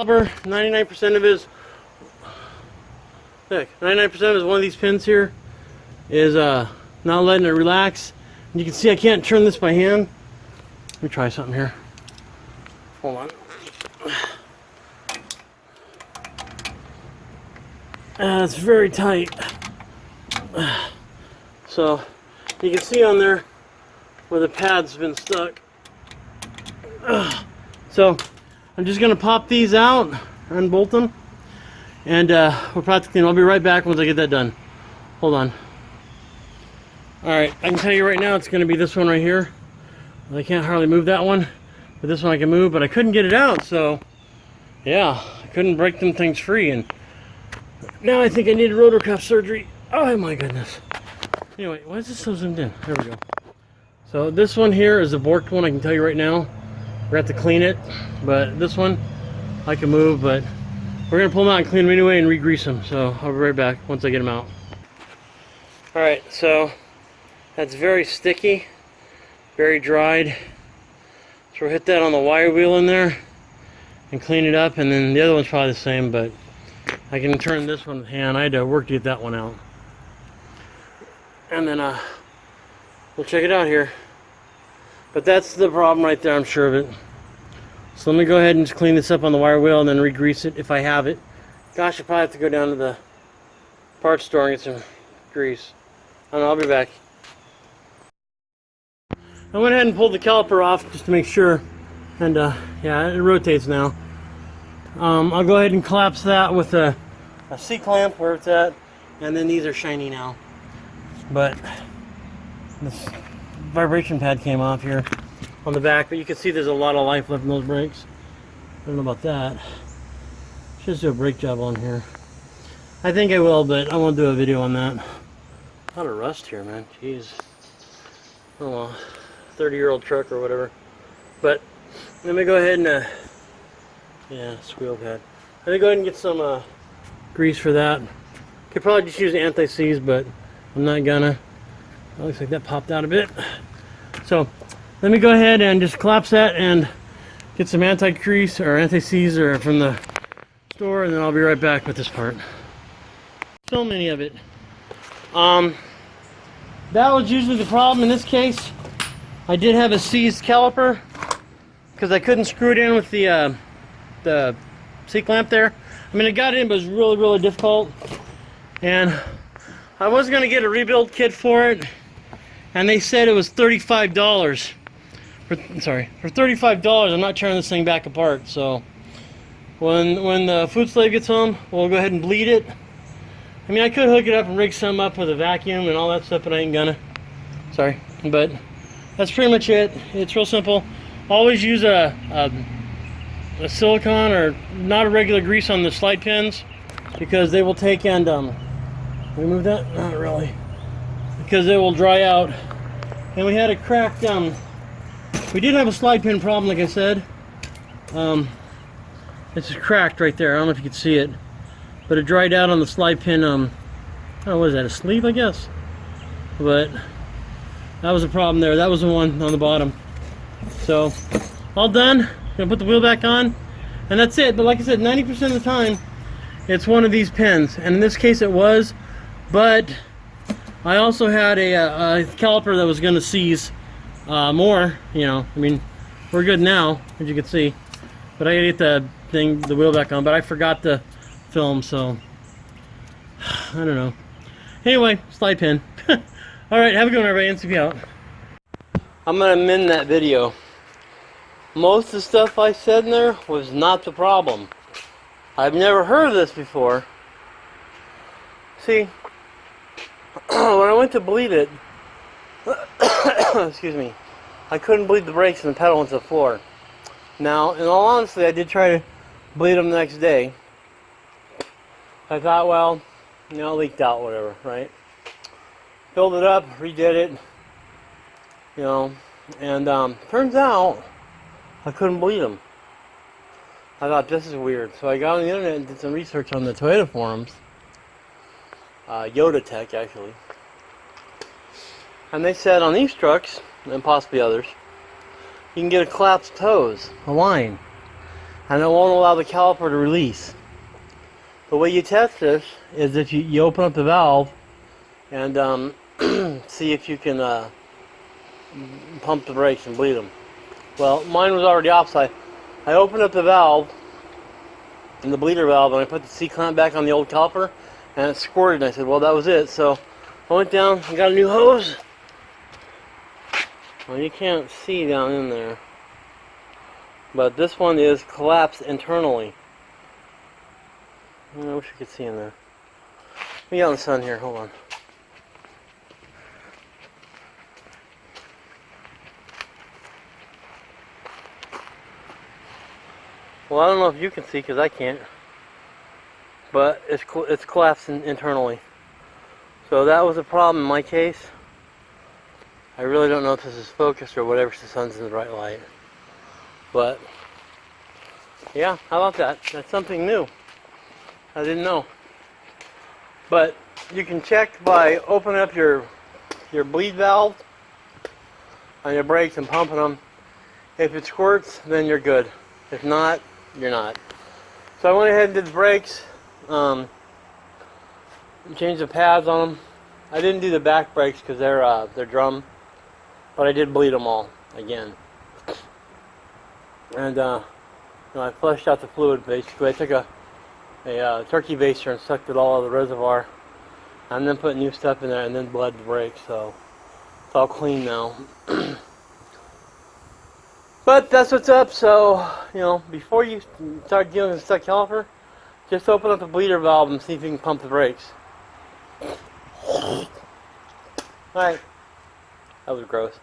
99% of his, heck, 99% of his one of these pins here is not letting it relax. And you can see I can't turn this by hand. Let me try something here. Hold on. It's very tight. So you can see on there where the pad's been stuck. So I'm just gonna pop these out, unbolt them, and we're practically. I'll be right back once I get that done. Hold on. All right, I can tell you right now it's gonna be this one right here. I can't hardly move that one, but this one I can move. But I couldn't get it out, so yeah, I couldn't break them things free, and now I think I need rotor cuff surgery. Oh my goodness. Anyway, why is this so zoomed in? There we go. So this one here is a borked one. I can tell you right now. We're going to have to clean it, but this one I can move, but we're going to pull them out and clean them anyway and re-grease them. So I'll be right back once I get them out. Alright, so that's very sticky, very dried. So we'll hit that on the wire wheel in there and clean it up, and then the other one's probably the same, but I can turn this one with hand. I had to work to get that one out. And then we'll check it out here. But that's the problem right there, I'm sure of it. So let me go ahead and just clean this up on the wire wheel and then re-grease it if I have it. Gosh, I probably have to go down to the parts store and get some grease. I don't know, I'll be back. I went ahead and pulled the caliper off just to make sure. And yeah, it rotates now. I'll go ahead and collapse that with a C-clamp where it's at. And then these are shiny now. But this vibration pad came off here on the back, but you can see there's a lot of life left in those brakes. I don't know about that. Should just do a brake job on here. I think I will, but I won't do a video on that. A lot of rust here, man. Jeez. Oh well, 30-year-old truck or whatever. But let me go ahead and yeah, squeal pad. Let me go ahead and get some grease for that. Could probably just use anti-seize, but I'm not gonna. It looks like that popped out a bit. So let me go ahead and just collapse that and get some anti-grease or anti-seize or from the store, and then I'll be right back with this part. So many of it. That was usually the problem in this case. I did have a seized caliper because I couldn't screw it in with the C-clamp there. I mean, I got it in, but it was really, really difficult. And I was going to get a rebuild kit for it, and they said it was $35. For $35, I'm not tearing this thing back apart. So when the food slave gets home, we'll go ahead and bleed it. I mean, I could hook it up and rig some up with a vacuum and all that stuff, but I ain't gonna. Sorry, but that's pretty much it. It's real simple. Always use a silicone or not a regular grease on the slide pins, because they will take and remove that? Not really, because it will dry out. And we had a cracked we did have a slide pin problem, like I said. It's just cracked right there. I don't know if you can see it, but it dried out on the slide pin. Oh, what is that, a sleeve, I guess? But that was a problem there. That was the one on the bottom. So all done. Gonna put the wheel back on, and that's it. But like I said, 90% of the time it's one of these pins, and in this case it was. But I also had a caliper that was going to seize more. You know, I mean, we're good now, as you can see. But I gotta get the wheel back on. But I forgot to film, so I don't know. Anyway, slide pin. All right, have a good one, everybody. NCP out. I'm gonna amend that video. Most of the stuff I said in there was not the problem. I've never heard of this before. See, when I went to bleed it, excuse me, I couldn't bleed the brakes and the pedal into the floor. Now, in all honesty, I did try to bleed them the next day. I thought, well, you know, it leaked out, whatever, right? Filled it up, redid it, you know, and turns out I couldn't bleed them. I thought, this is weird. So I got on the internet and did some research on the Toyota forums. Yoda Tech, actually. And they said on these trucks, and possibly others, you can get a collapsed hose, a line. and it won't allow the caliper to release. The way you test this is if you open up the valve and see if you can pump the brakes and bleed them. Well, mine was already off, so I opened up the valve, and the bleeder valve, and I put the C-clamp back on the old caliper, and it squirted, and I said, well, that was it. So I went down and got a new hose. Well, you can't see down in there, but this one is collapsed internally. I wish you could see in there. Let me get out in the sun here, hold on. Well, I don't know if you can see because I can't, but it's collapsing internally. So that was a problem in my case. I really don't know if this is focused or whatever, if the sun's in the right light. But yeah, how about that? That's something new. I didn't know. But you can check by opening up your bleed valve on your brakes and pumping them. If it squirts, then you're good. If not, you're not. So I went ahead and did the brakes, changed the pads on them. I didn't do the back brakes because they're drum, but I did bleed them all again. And I flushed out the fluid basically. I took a turkey baster and sucked it all out of the reservoir, and then put new stuff in there, and then bled the brakes. So it's all clean now. But that's what's up. So before you start dealing with a stuck caliper, just open up the bleeder valve and see if you can pump the brakes. Alright, that was gross.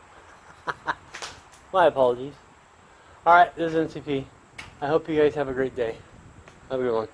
My apologies. Alright, this is NCP. I hope you guys have a great day. Have a good one.